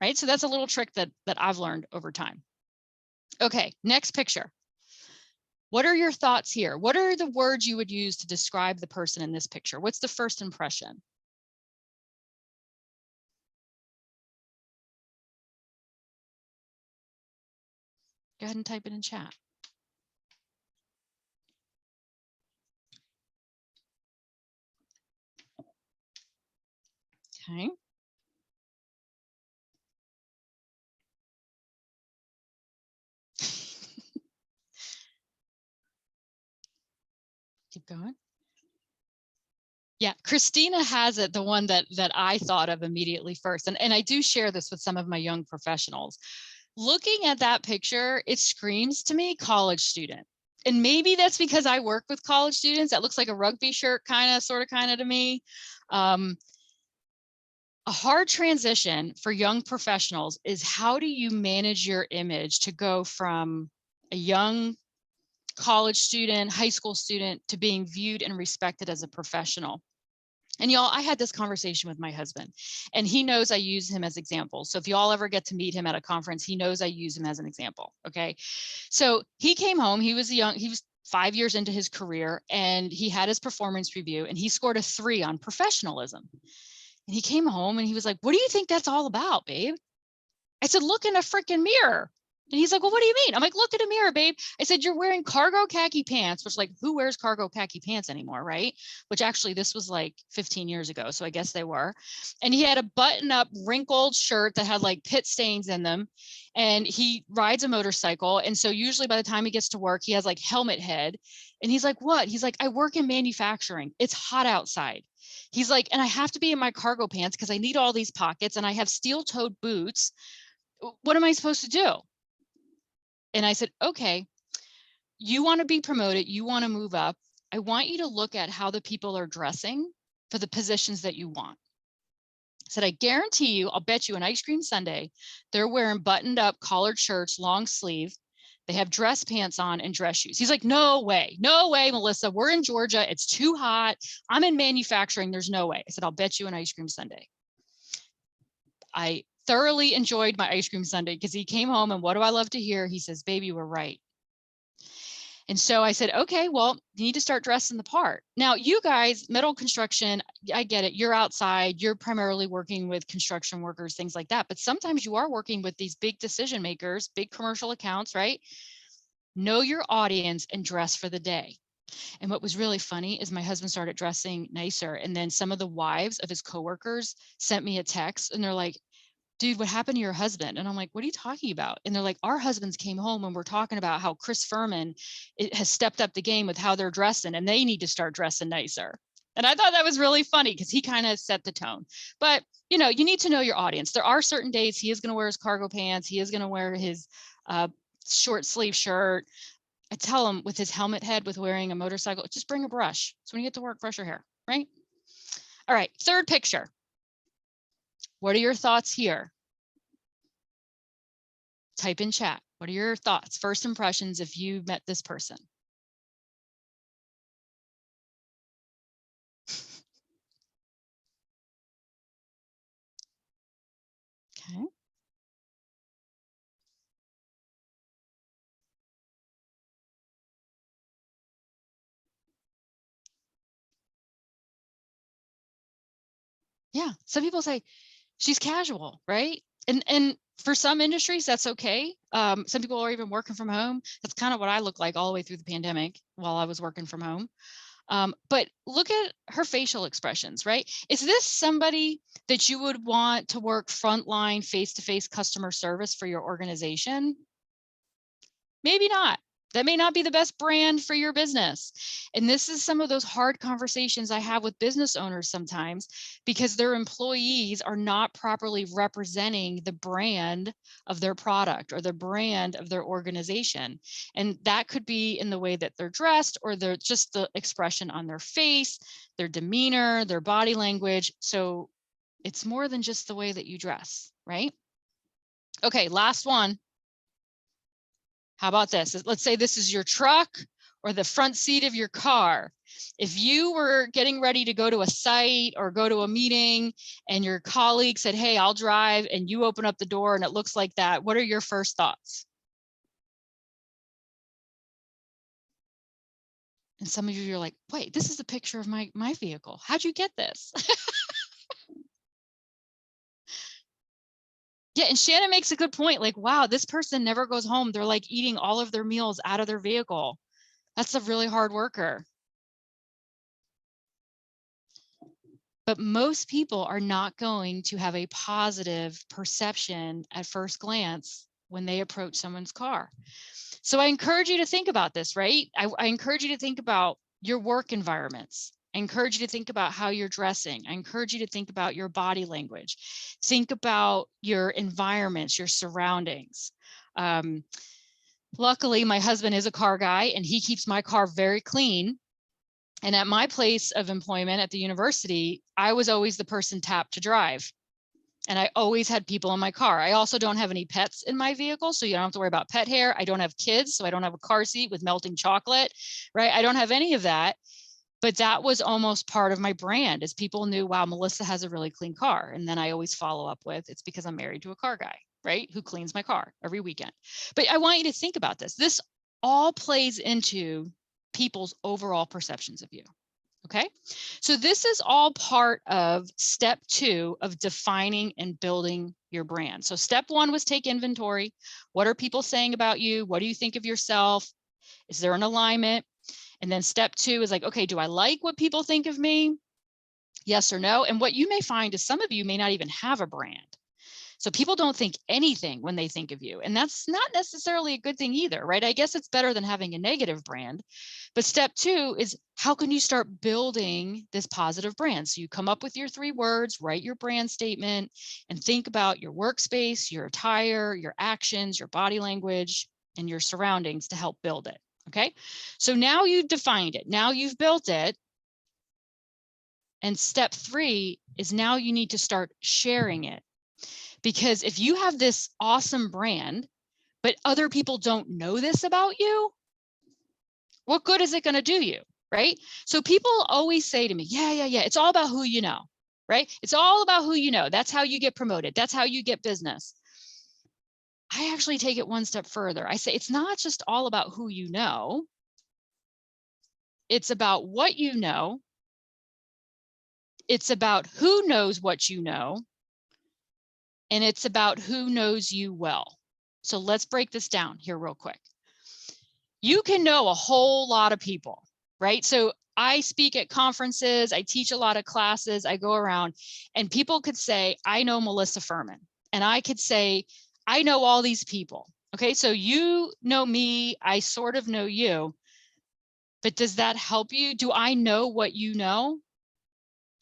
right? So that's a little trick that I've learned over time. Okay, next picture. What are your thoughts here? What are the words you would use to describe the person in this picture? What's the first impression? Go ahead and type it in chat. Okay. Keep going. Yeah, Christina has it, the one that I thought of immediately first. And I do share this with some of my young professionals. Looking at that picture, it screams to me college student. And maybe that's because I work with college students. That looks like a rugby shirt, sort of to me. A hard transition for young professionals is, how do you manage your image to go from a young college student, high school student, to being viewed and respected as a professional? And y'all, I had this conversation with my husband, and he knows I use him as examples. So if y'all ever get to meet him at a conference, he knows I use him as an example. Okay. So he came home, he was 5 years into his career, and he had his performance review, and he scored a 3 on professionalism. And he came home and he was like, "What do you think that's all about, babe?" I said, "Look in a freaking mirror." And he's like, "Well, what do you mean?" I'm like, "Look at a mirror, babe." I said, "You're wearing cargo khaki pants," which, like, who wears cargo khaki pants anymore, right? Which actually, this was like 15 years ago, so I guess they were. And he had a button-up wrinkled shirt that had like pit stains in them. And he rides a motorcycle. And so usually by the time he gets to work, he has like helmet head. And he's like, "What?" He's like, "I work in manufacturing. It's hot outside." He's like, "And I have to be in my cargo pants because I need all these pockets, and I have steel-toed boots. What am I supposed to do?" And I said, "Okay, you want to be promoted, you want to move up. I want you to look at how the people are dressing for the positions that you want." I said, "I guarantee you, I'll bet you an ice cream sundae, they're wearing buttoned up collared shirts, long sleeve. They have dress pants on and dress shoes." He's like, "No way, Melissa. We're in Georgia. It's too hot. I'm in manufacturing. There's no way." I said, "I'll bet you an ice cream sundae." I thoroughly enjoyed my ice cream sundae because he came home, and what do I love to hear? He says, "Baby, you were right." And so I said, "Okay, well, you need to start dressing the part." Now, you guys, metal construction, I get it. You're outside, you're primarily working with construction workers, things like that. But sometimes you are working with these big decision makers, big commercial accounts, right? Know your audience and dress for the day. And what was really funny is my husband started dressing nicer. And then some of the wives of his coworkers sent me a text, and they're like, "Dude, what happened to your husband?" And I'm like, "What are you talking about?" And they're like, "Our husbands came home and we're talking about how Chris Furman has stepped up the game with how they're dressing, and they need to start dressing nicer." And I thought that was really funny because he kind of set the tone. But, you need to know your audience. There are certain days he is going to wear his cargo pants. He is going to wear his short sleeve shirt. I tell him, with his helmet head, with wearing a motorcycle, just bring a brush. So when you get to work, brush your hair, right? All right, third picture. What are your thoughts here? Type in chat. What are your thoughts, first impressions, if you met this person? Okay. Yeah, some people say she's casual, right? And for some industries, that's okay. Some people are even working from home. That's kind of what I look like all the way through the pandemic while I was working from home. But look at her facial expressions, right? Is this somebody that you would want to work frontline, face-to-face customer service for your organization? Maybe not. That may not be the best brand for your business. And this is some of those hard conversations I have with business owners sometimes, because their employees are not properly representing the brand of their product or the brand of their organization. And that could be in the way that they're dressed, or they're just the expression on their face, their demeanor, their body language. So it's more than just the way that you dress, right? Okay, last one. How about this? Let's say this is your truck or the front seat of your car. If you were getting ready to go to a site or go to a meeting, and your colleague said, "Hey, I'll drive," and you open up the door and it looks like that, what are your first thoughts? And some of you are like, "Wait, this is a picture of my vehicle. How'd you get this?" Yeah, and Shannon makes a good point. Like, wow, this person never goes home. They're like eating all of their meals out of their vehicle. That's a really hard worker. But most people are not going to have a positive perception at first glance when they approach someone's car. So I encourage you to think about this, right? I encourage you to think about your work environments. I encourage you to think about how you're dressing. I encourage you to think about your body language. Think about your environments, your surroundings. Luckily, my husband is a car guy and he keeps my car very clean. And at my place of employment at the university, I was always the person tapped to drive. And I always had people in my car. I also don't have any pets in my vehicle, so you don't have to worry about pet hair. I don't have kids, so I don't have a car seat with melting chocolate, right? I don't have any of that. But that was almost part of my brand, as people knew, wow, Melissa has a really clean car. And then I always follow up with, it's because I'm married to a car guy, right? Who cleans my car every weekend. But I want you to think about this. This all plays into people's overall perceptions of you. Okay, so this is all part of step 2 of defining and building your brand. So step 1 was take inventory. What are people saying about you? What do you think of yourself? Is there an alignment? And then step 2 is like, okay, do I like what people think of me? Yes or no? And what you may find is some of you may not even have a brand. So people don't think anything when they think of you. And that's not necessarily a good thing either, right? I guess it's better than having a negative brand. But step 2 is, how can you start building this positive brand? So you come up with your 3 words, write your brand statement, and think about your workspace, your attire, your actions, your body language, and your surroundings to help build it. Okay. So now you've defined it. Now you've built it. And step 3 is now you need to start sharing it. Because if you have this awesome brand, but other people don't know this about you, what good is it going to do you, right? So people always say to me, yeah, it's all about who you know, right? It's all about who you know. That's how you get promoted. That's how you get business. I actually take it one step further. I say it's not just all about who you know. It's about what you know. It's about who knows what you know. And it's about who knows you well. So let's break this down here real quick. You can know a whole lot of people, right? So I speak at conferences, I teach a lot of classes, I go around, and people could say, I know Melissa Furman. And I could say, I know all these people. Okay, so you know me, I sort of know you. But does that help you? Do I know what you know?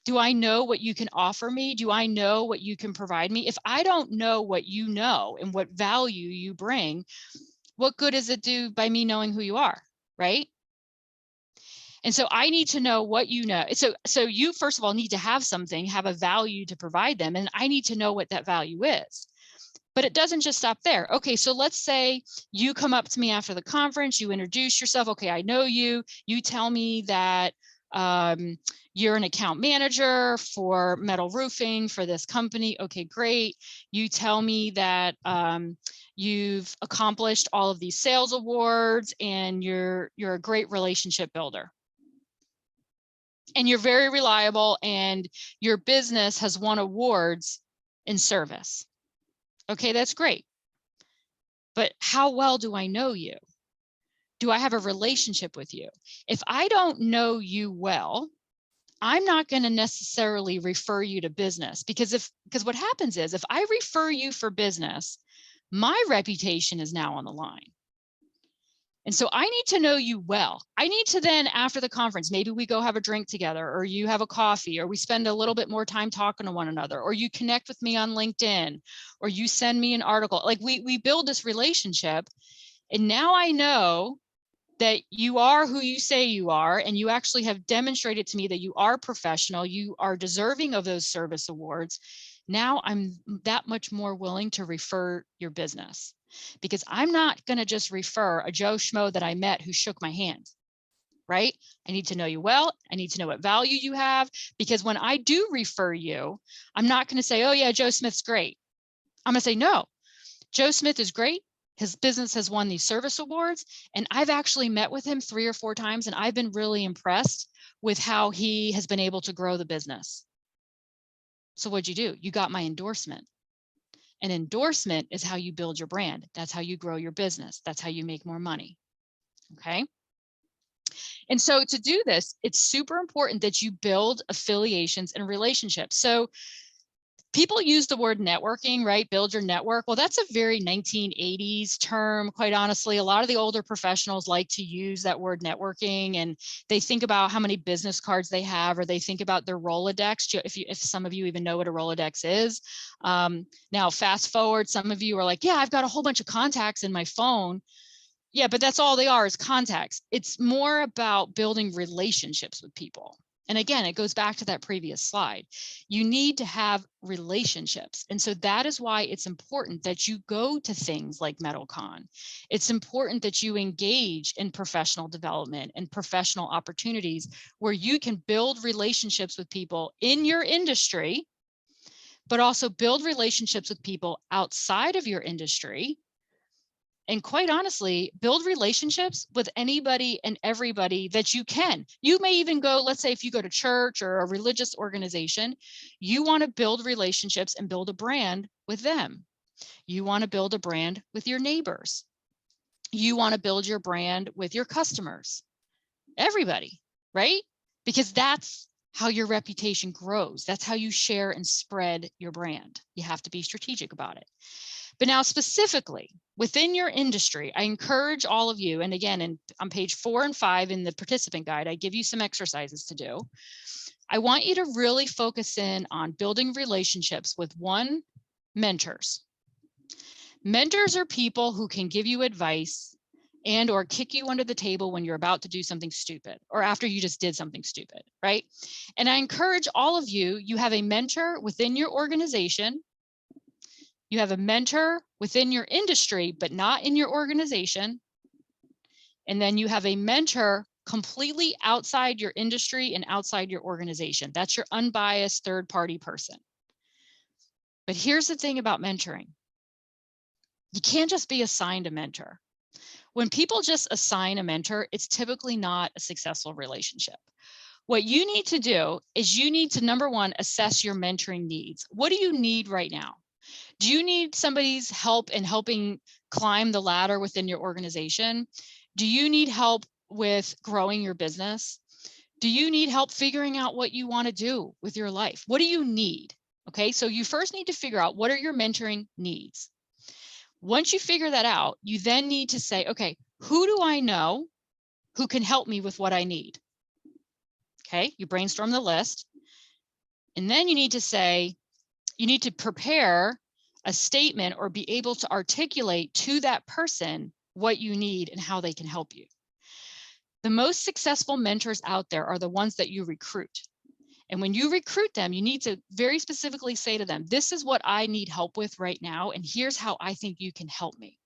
Do I know what you can offer me? Do I know what you can provide me? If I don't know what you know and what value you bring, what good does it do by me knowing who you are, right? And so I need to know what you know. So you, first of all, need to have something, have a value to provide them. And I need to know what that value is. But it doesn't just stop there. Okay, so let's say you come up to me after the conference, you introduce yourself. Okay, I know you. You tell me that you're an account manager for metal roofing for this company. Okay, great. You tell me that you've accomplished all of these sales awards and you're a great relationship builder. And you're very reliable and your business has won awards in service. Okay, that's great. But how well do I know you? Do I have a relationship with you? If I don't know you well, I'm not going to necessarily refer you to business because what happens is if I refer you for business, my reputation is now on the line. And so I need to know you well. I need to then, after the conference, maybe we go have a drink together, or you have a coffee, or we spend a little bit more time talking to one another, or you connect with me on LinkedIn, or you send me an article. Like we build this relationship. And now I know that you are who you say you are, and you actually have demonstrated to me that you are professional, you are deserving of those service awards. Now I'm that much more willing to refer your business, because I'm not going to just refer a Joe Schmo that I met who shook my hand, right? I need to know you well. I need to know what value you have, because when I do refer you, I'm not going to say, oh yeah, Joe Smith's great. I'm going to say, no, Joe Smith is great. His business has won these service awards, and I've actually met with him 3 or 4 times, and I've been really impressed with how he has been able to grow the business. So what'd you do? You got my endorsement. An endorsement is how you build your brand. That's how you grow your business. That's how you make more money. Okay. And so to do this, it's super important that you build affiliations and relationships. So people use the word networking, right? Build your network. Well, that's a very 1980s term. Quite honestly, a lot of the older professionals like to use that word networking, and they think about how many business cards they have, or they think about their Rolodex. If some of you even know what a Rolodex is. Now, fast forward, some of you are like, yeah, I've got a whole bunch of contacts in my phone. Yeah, but that's all they are, is contacts. It's more about building relationships with people. And again, it goes back to that previous slide. You need to have relationships. And so that is why it's important that you go to things like METALCON. It's important that you engage in professional development and professional opportunities where you can build relationships with people in your industry, but also build relationships with people outside of your industry. And quite honestly, build relationships with anybody and everybody that you can. You may even go, let's say if you go to church or a religious organization, you want to build relationships and build a brand with them. You want to build a brand with your neighbors. You want to build your brand with your customers, everybody, right? Because that's how your reputation grows. That's how you share and spread your brand. You have to be strategic about it. But now specifically within your industry, I encourage all of you, and again, on page 4 and 5 in the participant guide, I give you some exercises to do. I want you to really focus in on building relationships with mentors. Mentors are people who can give you advice and or kick you under the table when you're about to do something stupid, or after you just did something stupid, right? And I encourage all of you, you have a mentor within your organization. You have a mentor within your industry, but not in your organization. And then you have a mentor completely outside your industry and outside your organization. That's your unbiased third-party person. But here's the thing about mentoring. You can't just be assigned a mentor. When people just assign a mentor, it's typically not a successful relationship. What you need to do is you need to, number one, assess your mentoring needs. What do you need right now? Do you need somebody's help in helping climb the ladder within your organization? Do you need help with growing your business? Do you need help figuring out what you want to do with your life? What do you need? Okay, so you first need to figure out what are your mentoring needs. Once you figure that out, you then need to say, okay, who do I know who can help me with what I need? Okay, you brainstorm the list. And then you need to say, you need to prepare a statement or be able to articulate to that person what you need and how they can help you. The most successful mentors out there are the ones that you recruit. And when you recruit them, you need to very specifically say to them, this is what I need help with right now, and here's how I think you can help me.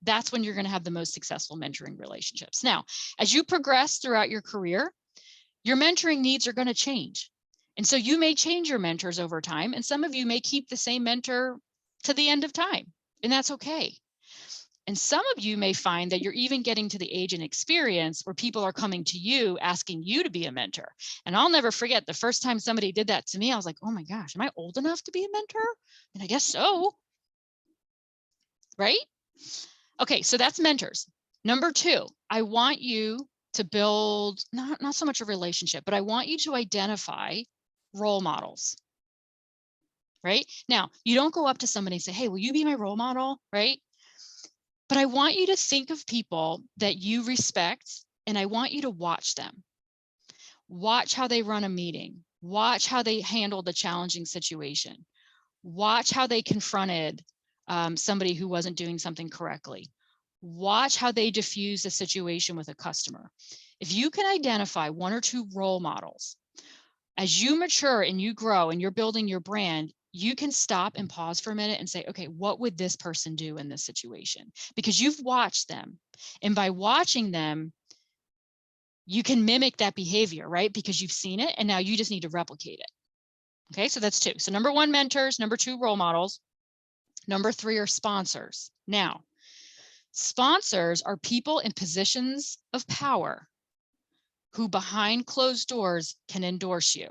That's when you're going to have the most successful mentoring relationships. Now, as you progress throughout your career, your mentoring needs are going to change. And so you may change your mentors over time, and some of you may keep the same mentor to the end of time, and that's okay. And some of you may find that you're even getting to the age and experience where people are coming to you asking you to be a mentor. And I'll never forget the first time somebody did that to me, I was like, oh my gosh, am I old enough to be a mentor? And I guess so, right? Okay, so that's mentors. Number 2, I want you to build not so much a relationship, but I want you to identify role models, right? Now, you don't go up to somebody and say, hey, will you be my role model, right? But I want you to think of people that you respect, and I want you to watch them. Watch how they run a meeting. Watch how they handled a challenging situation. Watch how they confronted somebody who wasn't doing something correctly. Watch how they diffuse a situation with a customer. If you can identify 1 or 2 role models, as you mature and you grow and you're building your brand, you can stop and pause for a minute and say, okay, what would this person do in this situation? Because you've watched them. And by watching them, you can mimic that behavior, right? Because you've seen it and now you just need to replicate it. Okay, so that's 2. So number 1, mentors. Number 2, role models. Number 3 are sponsors. Now, sponsors are people in positions of power who behind closed doors can endorse you.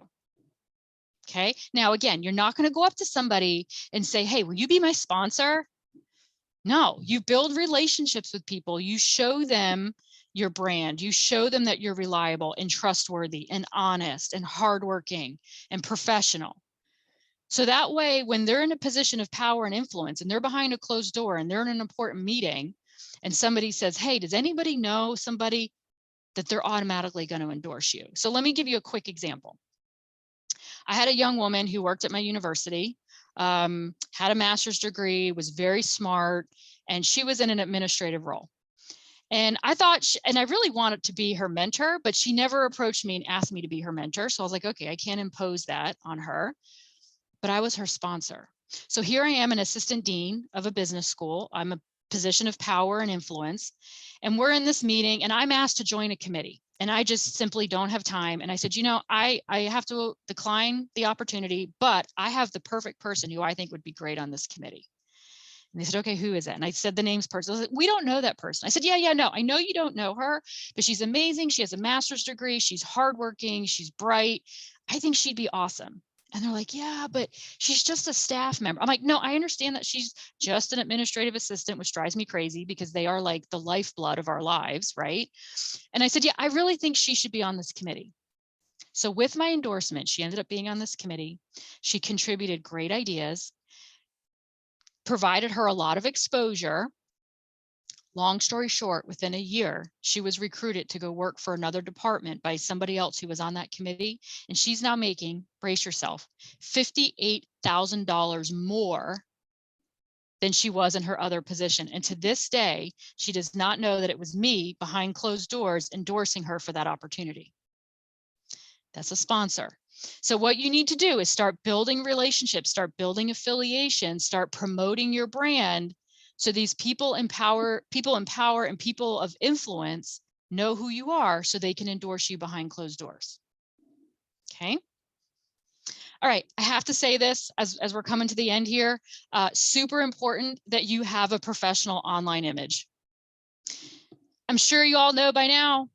Okay. Now, again, you're not going to go up to somebody and say, hey, will you be my sponsor? No, you build relationships with people. You show them your brand. You show them that you're reliable and trustworthy and honest and hardworking and professional. So that way, when they're in a position of power and influence and they're behind a closed door and they're in an important meeting and somebody says, hey, does anybody know somebody, that they're automatically going to endorse you. So let me give you a quick example. I had a young woman who worked at my university, had a master's degree, was very smart, and she was in an administrative role. And I thought, and I really wanted to be her mentor, but she never approached me and asked me to be her mentor. So I was like, okay, I can't impose that on her, but I was her sponsor. So here I am, an assistant dean of a business school. I'm a position of power and influence. And we're in this meeting and I'm asked to join a committee and I just simply don't have time. And I said, you know, I have to decline the opportunity, but I have the perfect person who I think would be great on this committee. And they said, okay, who is it? And I said the name's person. I was like, we don't know that person. I said, yeah, no, I know you don't know her, but she's amazing. She has a master's degree. She's hardworking. She's bright. I think she'd be awesome. And they're like, yeah, but she's just a staff member. I'm like, no, I understand that she's just an administrative assistant, which drives me crazy because they are like the lifeblood of our lives, right? And I said, yeah, I really think she should be on this committee. So with my endorsement, she ended up being on this committee. She contributed great ideas, provided her a lot of exposure. Long story short, within a year, she was recruited to go work for another department by somebody else who was on that committee. And she's now making, brace yourself, $58,000 more than she was in her other position. And to this day, she does not know that it was me behind closed doors endorsing her for that opportunity. That's a sponsor. So what you need to do is start building relationships, start building affiliations, start promoting your brand. So these people in power and people of influence know who you are so they can endorse you behind closed doors. Okay. All right. I have to say this as we're coming to the end here. Super important that you have a professional online image. I'm sure you all know by now,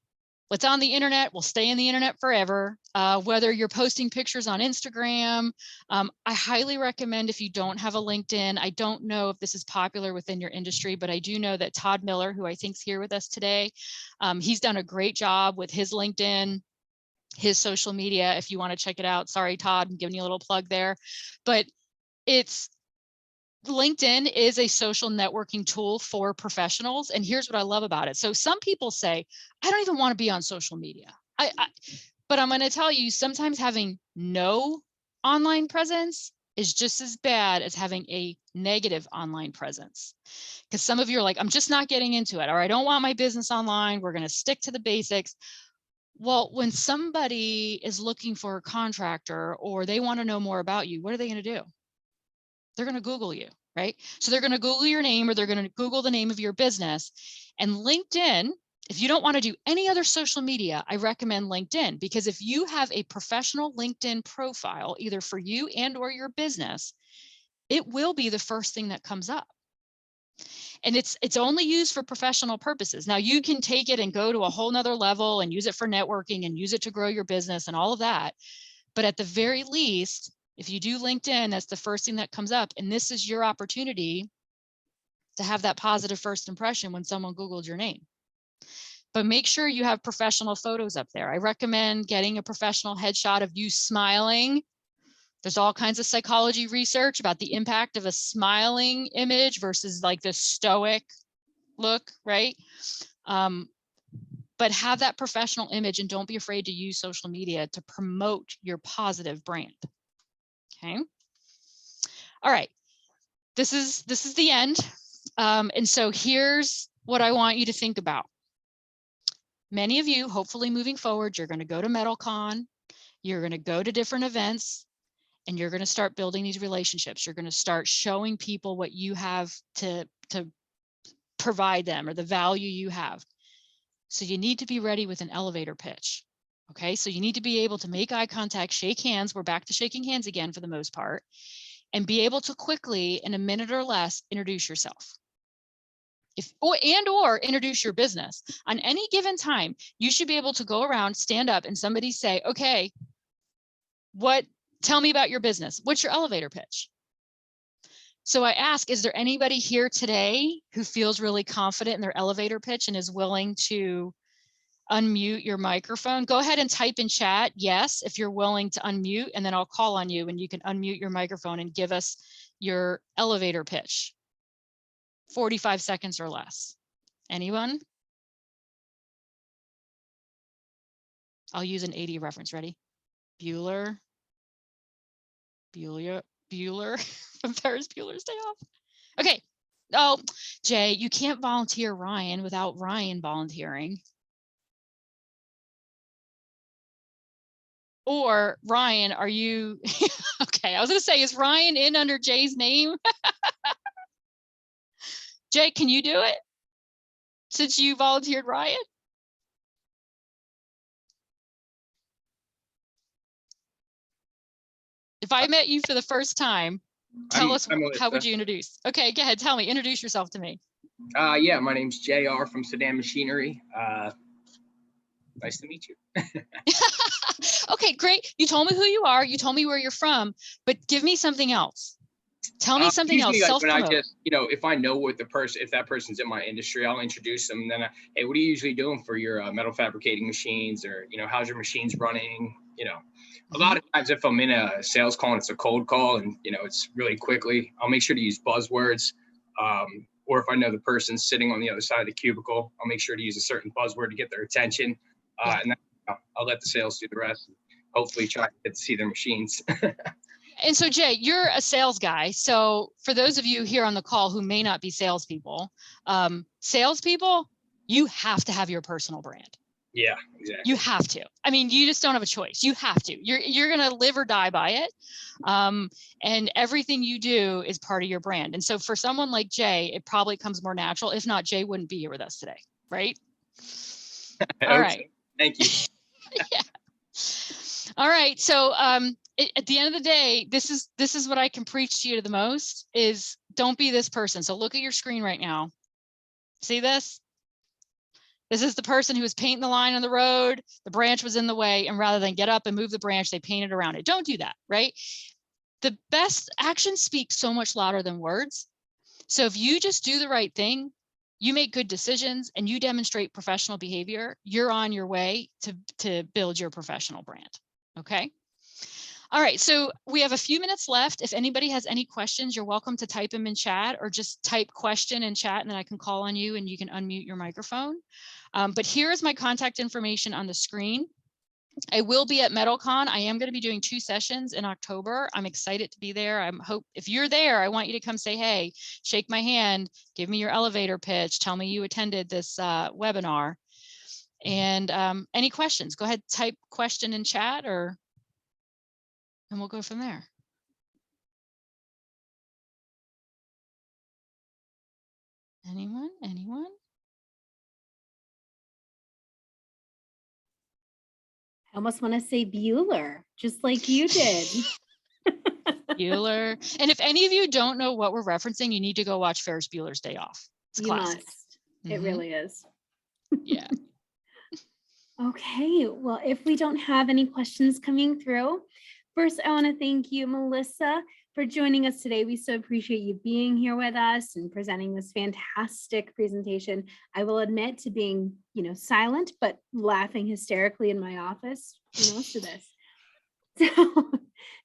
what's on the internet will stay in the internet forever. Whether you're posting pictures on Instagram, I highly recommend if you don't have a LinkedIn. I don't know if this is popular within your industry, but I do know that Todd Miller, who I think is here with us today, he's done a great job with his LinkedIn, his social media. If you want to check it out, sorry, Todd, I'm giving you a little plug there, but LinkedIn is a social networking tool for professionals. And here's what I love about it. So some people say, I don't even want to be on social media. But I'm going to tell you, sometimes having no online presence is just as bad as having a negative online presence. Because some of you are like, I'm just not getting into it, or I don't want my business online. We're going to stick to the basics. Well, when somebody is looking for a contractor or they want to know more about you, what are they going to do? They're going to Google you, right? So they're going to Google your name or they're going to Google the name of your business. And LinkedIn, if you don't want to do any other social media, I recommend LinkedIn, because if you have a professional LinkedIn profile, either for you and or your business, it will be the first thing that comes up. And it's only used for professional purposes. Now you can take it and go to a whole nother level and use it for networking and use it to grow your business and all of that. But at the very least, if you do LinkedIn, that's the first thing that comes up. And this is your opportunity to have that positive first impression when someone Googled your name. But make sure you have professional photos up there. I recommend getting a professional headshot of you smiling. There's all kinds of psychology research about the impact of a smiling image versus like the stoic look, right? But have that professional image and don't be afraid to use social media to promote your positive brand. Okay. All right. This is the end. And so here's what I want you to think about. Many of you, hopefully moving forward, you're going to go to METALCON, you're going to go to different events, and you're going to start building these relationships. You're going to start showing people what you have to provide them or the value you have. So you need to be ready with an elevator pitch. Okay, so you need to be able to make eye contact, shake hands. We're back to shaking hands again for the most part, and be able to quickly, in a minute or less, introduce yourself. Or introduce your business. On any given time, you should be able to go around, stand up, and somebody say, okay, tell me about your business. What's your elevator pitch? So I ask, is there anybody here today who feels really confident in their elevator pitch and is willing to unmute your microphone. Go ahead and type in chat, yes, if you're willing to unmute, and then I'll call on you and you can unmute your microphone and give us your elevator pitch. 45 seconds or less. Anyone? I'll use an 80 reference. Ready? Bueller from Ferris Bueller's Day Off. Okay. Oh, Jay, you can't volunteer Ryan without Ryan volunteering. Or Ryan, are you okay? I was gonna say, is Ryan in under Jay's name? Jay, can you do it since you volunteered Ryan? If I met you for the first time, tell us, how would you introduce? Okay, go ahead, tell me, introduce yourself to me. Yeah, my name's JR from Sedan Machinery. Nice to meet you. Okay, great. You told me who you are, you told me where you're from, but give me something else. Tell me something else. Like when I just, if I know what the person, if that person's in my industry, I'll introduce them. And then, hey, what are you usually doing for your metal fabricating machines? Or, how's your machines running? A lot of times if I'm in a sales call and it's a cold call and, it's really quickly, I'll make sure to use buzzwords. Or if I know the person's sitting on the other side of the cubicle, I'll make sure to use a certain buzzword to get their attention. And then I'll let the sales do the rest. Hopefully try to get to see their machines. And so, Jay, you're a sales guy. So for those of you here on the call who may not be salespeople, you have to have your personal brand. Yeah, exactly. You have to. I mean, you just don't have a choice. You have to. You're going to live or die by it. And everything you do is part of your brand. And so for someone like Jay, it probably comes more natural. If not, Jay wouldn't be here with us today, right? All right. So. Thank you. Yeah. All right. So at the end of the day, this is what I can preach to you the most is don't be this person. So look at your screen right now. See this? This is the person who was painting the line on the road. The branch was in the way. And rather than get up and move the branch, they painted around it. Don't do that, right? The best actions speak so much louder than words. So if you just do the right thing, you make good decisions and you demonstrate professional behavior, you're on your way to build your professional brand. Okay. All right. So we have a few minutes left. If anybody has any questions, you're welcome to type them in chat or just type question in chat and then I can call on you and you can unmute your microphone. But here is my contact information on the screen. I will be at METALCON. I am going to be doing 2 sessions in October. I'm excited to be there. If you're there, I want you to come say, hey, shake my hand, give me your elevator pitch, tell me you attended this webinar. And any questions, go ahead, type question in chat and we'll go from there. Anyone? I almost want to say Bueller, just like you did. Bueller. And if any of you don't know what we're referencing, you need to go watch Ferris Bueller's Day Off. It's a classic. Must. It really is. Yeah. Okay. Well, if we don't have any questions coming through, first, I want to thank you, Melissa, for joining us today. We so appreciate you being here with us and presenting this fantastic presentation. I will admit to being, silent, but laughing hysterically in my office for most of this. So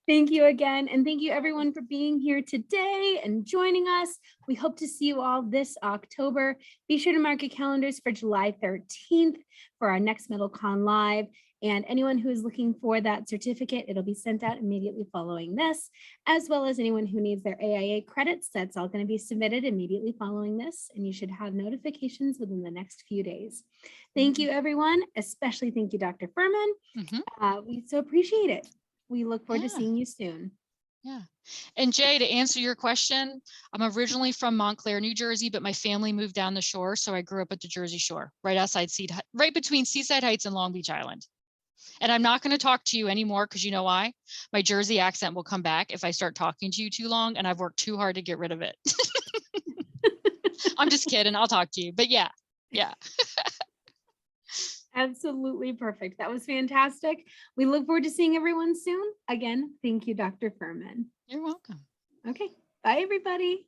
thank you again. And thank you everyone for being here today and joining us. We hope to see you all this October. Be sure to mark your calendars for July 13th for our next METALCONLive. And anyone who is looking for that certificate, it'll be sent out immediately following this, as well as anyone who needs their AIA credits, that's all going to be submitted immediately following this. And you should have notifications within the next few days. Thank you, everyone. Especially thank you, Dr. Furman. We so appreciate it. We look forward to seeing you soon. Yeah. And Jay, to answer your question, I'm originally from Montclair, New Jersey, but my family moved down the shore. So I grew up at the Jersey Shore, right between Seaside Heights and Long Beach Island. And I'm not going to talk to you anymore because you know why? My Jersey accent will come back if I start talking to you too long, and I've worked too hard to get rid of it. I'm just kidding. I'll talk to you. But yeah. Absolutely perfect. That was fantastic. We look forward to seeing everyone soon. Again, thank you, Dr. Furman. You're welcome. Okay. Bye, everybody.